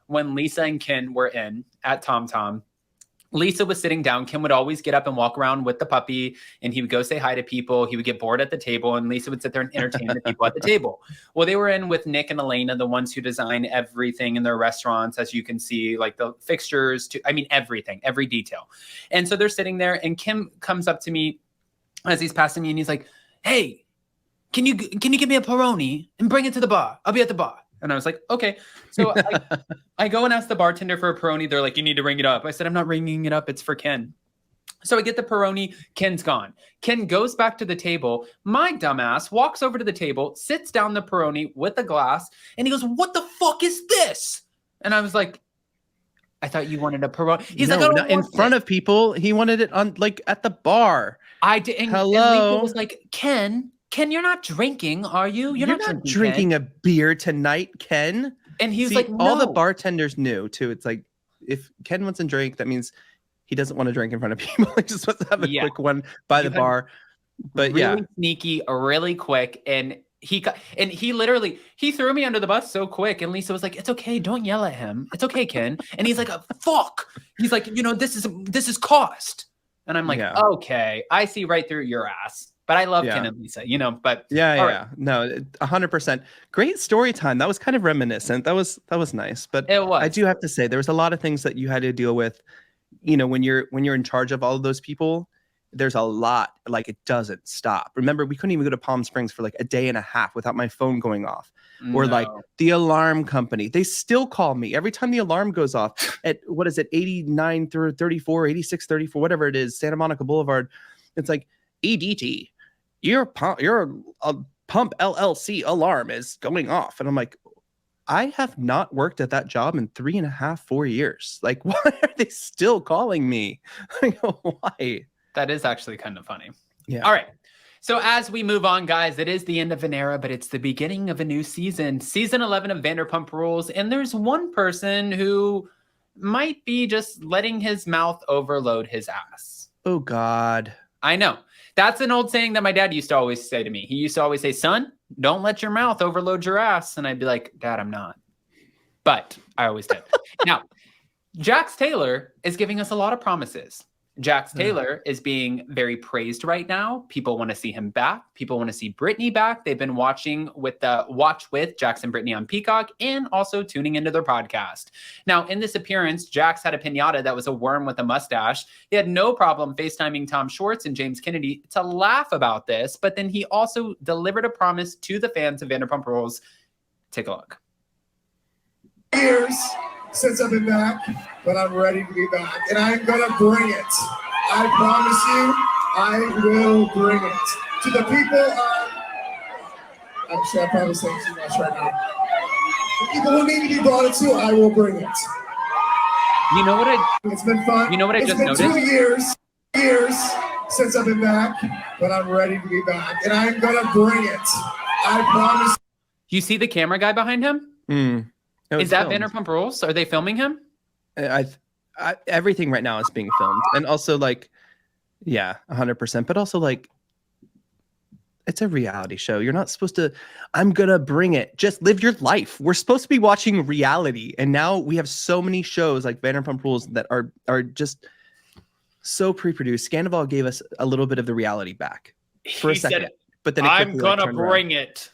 when Lisa and Ken were in at Tom Tom. Lisa was sitting down. Kim would always get up and walk around with the puppy, and he would go say hi to people. He would get bored at the table, and Lisa would sit there and entertain the people at the table. Well, they were in with Nick and Elena, the ones who design everything in their restaurants, as you can see, like the fixtures, everything, every detail. And so they're sitting there, and Kim comes up to me as he's passing me, and he's like, "Hey, can you give me a Peroni and bring it to the bar? I'll be at the bar." And I was like, okay. So I go and ask the bartender for a Peroni. They're like, you need to ring it up. I said, I'm not ringing it up. It's for Ken. So I get the Peroni. Ken's gone. Ken goes back to the table. My dumbass walks over to the table, sits down the Peroni with a glass, and he goes, "What the fuck is this?" And I was like, I thought you wanted a Peroni. He's like, "Oh, in front of people. He wanted it on like at the bar." I did. And Lisa was like, Ken, you're not drinking, are you? You're not drinking a beer tonight, Ken. And he was like, no. All the bartenders knew too. It's like, if Ken wants to drink, that means he doesn't want to drink in front of people. He just wants to have a quick one by the bar. But really sneaky, really quick. And he literally threw me under the bus so quick. And Lisa was like, "It's okay. Don't yell at him. It's okay, Ken." And he's like, "Fuck." He's like, this is cost. And I'm like, okay, I see right through your ass. But I love Ken and Lisa, but right. No, 100%. Great story time. That was kind of reminiscent. That was nice. But it was. I do have to say there was a lot of things that you had to deal with, when you're in charge of all of those people. There's a lot, like, it doesn't stop. Remember, we couldn't even go to Palm Springs for like a day and a half without my phone going off. Or like the alarm company, they still call me every time the alarm goes off at 89 through 34, 86, 34, whatever it is, Santa Monica Boulevard. It's like, EDT, your pump LLC alarm is going off. And I'm like, I have not worked at that job in 3.5, 4 years. Like, why are they still calling me? Like, why? That is actually kind of funny. Yeah. All right. So as we move on, guys, it is the end of an era, but it's the beginning of a new season. Season 11 of Vanderpump Rules. And there's one person who might be just letting his mouth overload his ass. Oh, God. I know. That's an old saying that my dad used to always say to me. He used to always say, "Son, don't let your mouth overload your ass." And I'd be like, "Dad, I'm not." But I always did. Now, Jax Taylor is giving us a lot of promises. Jax Taylor is being very praised right now. People want to see him back. People want to see Brittany back. They've been watching with the Watch with Jax and Brittany on Peacock and also tuning into their podcast. Now, in this appearance, Jax had a piñata that was a worm with a mustache. He had no problem FaceTiming Tom Schwartz and James Kennedy to laugh about this, but then he also delivered a promise to the fans of Vanderpump Rules. Take a look. Years since I've been back, but I'm ready to be back, and I'm gonna bring it. I promise you, I will bring it to the people. Actually, I'm probably saying too much right now. The people who need to be brought it to, I will bring it. You know what It's been fun. You know what I just noticed? It's been 2 years since I've been back, but I'm ready to be back, and I'm gonna bring it. I promise. You see the camera guy behind him? Is that filmed. Vanderpump Rules? Are they filming him? Everything right now is being filmed. And also, like, 100%. But also, like, it's a reality show. You're not supposed to, I'm going to bring it. Just live your life. We're supposed to be watching reality. And now we have so many shows like Vanderpump Rules that are just so pre-produced. Scandoval gave us a little bit of the reality back for a second. But then I'm going to bring it.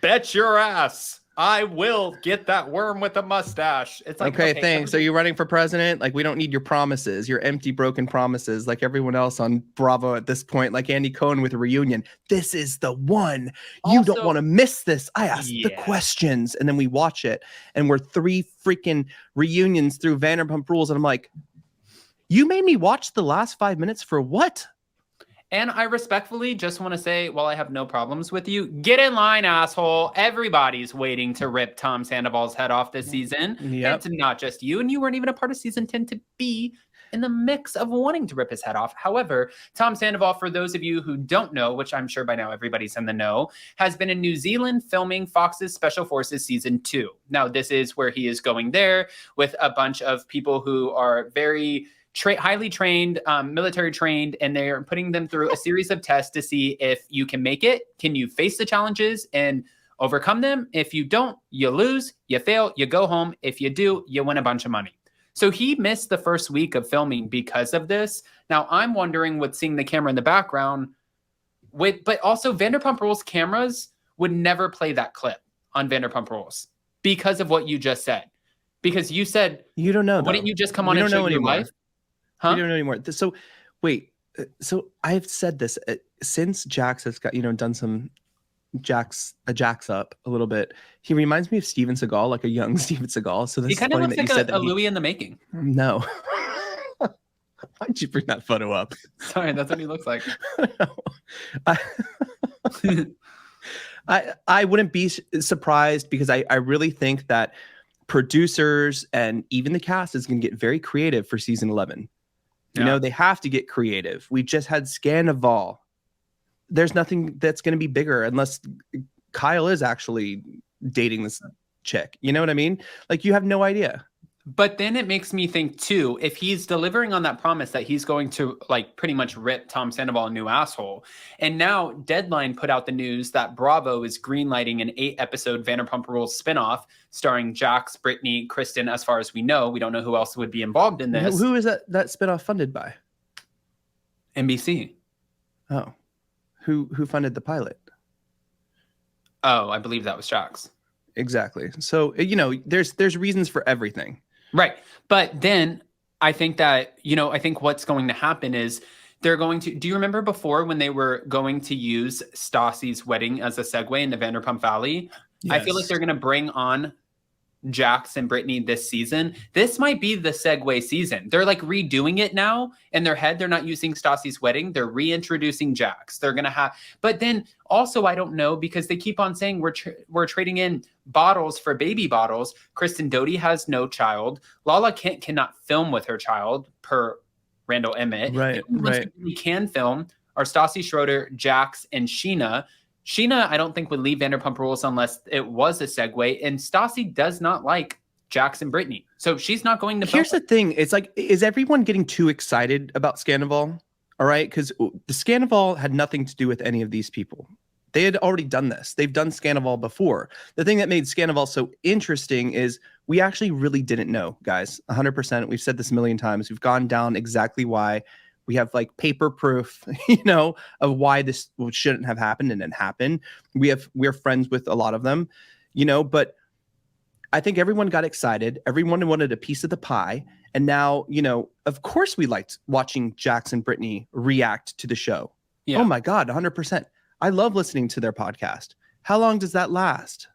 Bet your ass. I will get that worm with a mustache. It's like, okay, thanks. Are you running for president? Like, we don't need your promises, your empty, broken promises, like everyone else on Bravo at this point, like Andy Cohen with a reunion. This is the one. You don't want to miss this. I ask the questions, and then we watch it, and we're 3 freaking reunions through Vanderpump Rules, and I'm like, you made me watch the last 5 minutes for what? And I respectfully just want to say, while I have no problems with you, get in line, asshole. Everybody's waiting to rip Tom Sandoval's head off this season. Yep. It's not just you, and you weren't even a part of season 10 to be in the mix of wanting to rip his head off. However, Tom Sandoval, for those of you who don't know, which I'm sure by now everybody's in the know, has been in New Zealand filming Fox's Special Forces season 2. Now, this is where he is going there with a bunch of people who are very highly trained, military trained, and they're putting them through a series of tests to see if you can make it. Can you face the challenges? And overcome them. If you don't, you lose, you fail, you go home. If you do, you win a bunch of money. So he missed the first week of filming because of this. Now I'm wondering with seeing the camera in the background, but also Vanderpump Rules cameras would never play that clip on Vanderpump Rules because of what you just said. Because you said, you don't know, wouldn't you just come on and show your life? Huh? We don't know anymore. So wait, so I've said this since Jax has got, done some Jax up a little bit. He reminds me of Steven Seagal, like a young Steven Seagal. So this he kind of looks like a Louis in the making. No. Why'd you bring that photo up? Sorry, that's what he looks like. I wouldn't be surprised because I really think that producers and even the cast is going to get very creative for season 11. They have to get creative. We just had Scandoval. There's nothing that's going to be bigger unless Kyle is actually dating this chick. You know what I mean? Like, you have no idea. But then it makes me think too, if he's delivering on that promise that he's going to like pretty much rip Tom Sandoval a new asshole. And now Deadline put out the news that Bravo is greenlighting an 8-episode Vanderpump Rules spinoff starring Jax, Brittany, Kristen. As far as we know, we don't know who else would be involved in this. Who is that spinoff funded by? NBC. Oh, who funded the pilot? Oh, I believe that was Jax. Exactly. So, there's reasons for everything. Right. But then I think that, I think what's going to happen is they're going to, do you remember before when they were going to use Stassi's wedding as a segue into Vanderpump Valley? Yes. I feel like they're going to bring on Jax and Brittany this season. This might be the segue season. They're like redoing it now in their head. They're not using Stassi's wedding. They're reintroducing Jax. They're going to have, but then also, I don't know, because they keep on saying we're trading in bottles for baby bottles. Kristen Doty has no child. Lala Kent cannot film with her child per Randall Emmett. Right. We can film are Stassi Schroeder, Jax, and Sheena. Sheena, I don't think would leave Vanderpump Rules unless it was a segue. And Stassi does not like Jax and Brittany. So she's not going to. Here's the thing. It's like, is everyone getting too excited about Scandoval? All right. Because the Scandoval had nothing to do with any of these people. They had already done this. They've done Scandoval before. The thing that made Scandoval so interesting is we actually really didn't know, guys. 100%. We've said this a million times. We've gone down exactly why. We have like paper proof, of why this shouldn't have happened and it happened. We're friends with a lot of them, but I think everyone got excited. Everyone wanted a piece of the pie. And now, of course we liked watching Jax and Brittany react to the show. Yeah. Oh my God, 100%. I love listening to their podcast. How long does that last?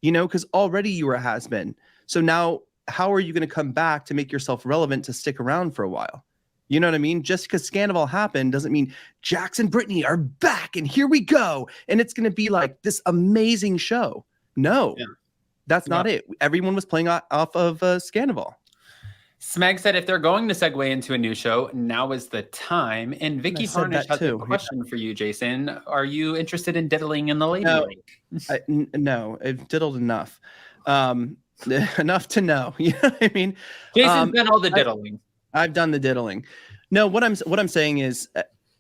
Because already you were a has-been. So now how are you going to come back to make yourself relevant to stick around for a while? You know what I mean? Just because Scandoval happened doesn't mean Jax and Brittany are back and here we go. And it's going to be like this amazing show. No, that's not it. Everyone was playing off of Scandoval. Smeg said if they're going to segue into a new show, now is the time. And Vicky Harnish has a question for you, Jason. Are you interested in diddling in the lady link? No, I've diddled enough. Enough to know. You know what I mean? Jason's done all the diddling. I've done the diddling. No, what I'm saying is,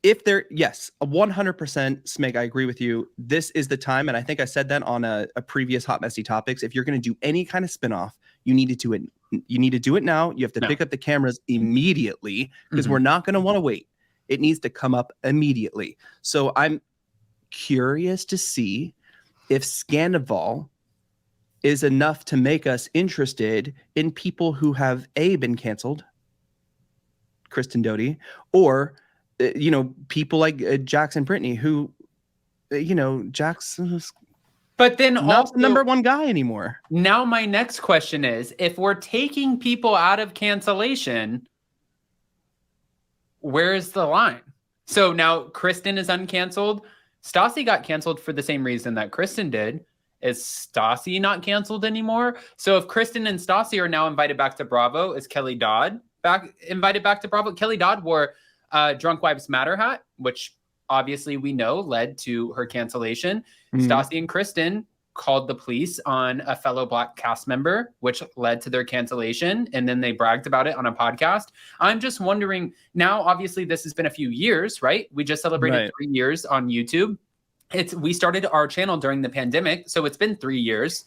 if there, yes, 100%, Smeg, I agree with you. This is the time, and I think I said that on a previous Hot Messy Topics. If you're going to do any kind of spinoff, you need to do it. You need to do it now. You have to pick up the cameras immediately because we're not going to want to wait. It needs to come up immediately. So I'm curious to see if Scandoval is enough to make us interested in people who have been canceled. Kristen Doty, or people like Jax and Brittany, who Jax is but then not also the number one guy anymore. Now my next question is, if we're taking people out of cancellation, where's the line? So now Kristen is uncanceled. Stassi got canceled for the same reason that Kristen did. Is Stassi not canceled anymore? So if Kristen and Stassi are now invited back to Bravo, is Kelly Dodd invited back to Bravo? Kelly Dodd wore Drunk Wives Matter hat, which obviously we know led to her cancellation. Stassi and Kristen called the police on a fellow Black cast member, which led to their cancellation. And then they bragged about it on a podcast. I'm just wondering now, obviously this has been a few years, right? We just celebrated 3 years on YouTube. we started our channel during the pandemic, so it's been 3 years.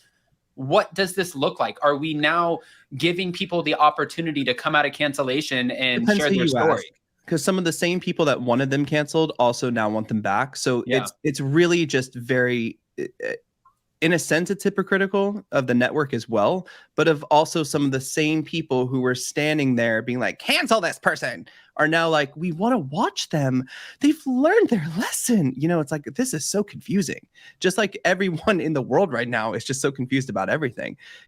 What does this look like? Are we now giving people the opportunity to come out of cancellation and Depends share who their you story? because some of the same people that wanted them canceled also now want them back. So Yeah. it's really just very, in a sense, it's hypocritical of the network as well, but of also some of the same people who were standing there being like, cancel this person, are now like, we want to watch them. They've learned their lesson. You know, it's like, this is so confusing. Just like everyone in the world right now is just so confused about everything.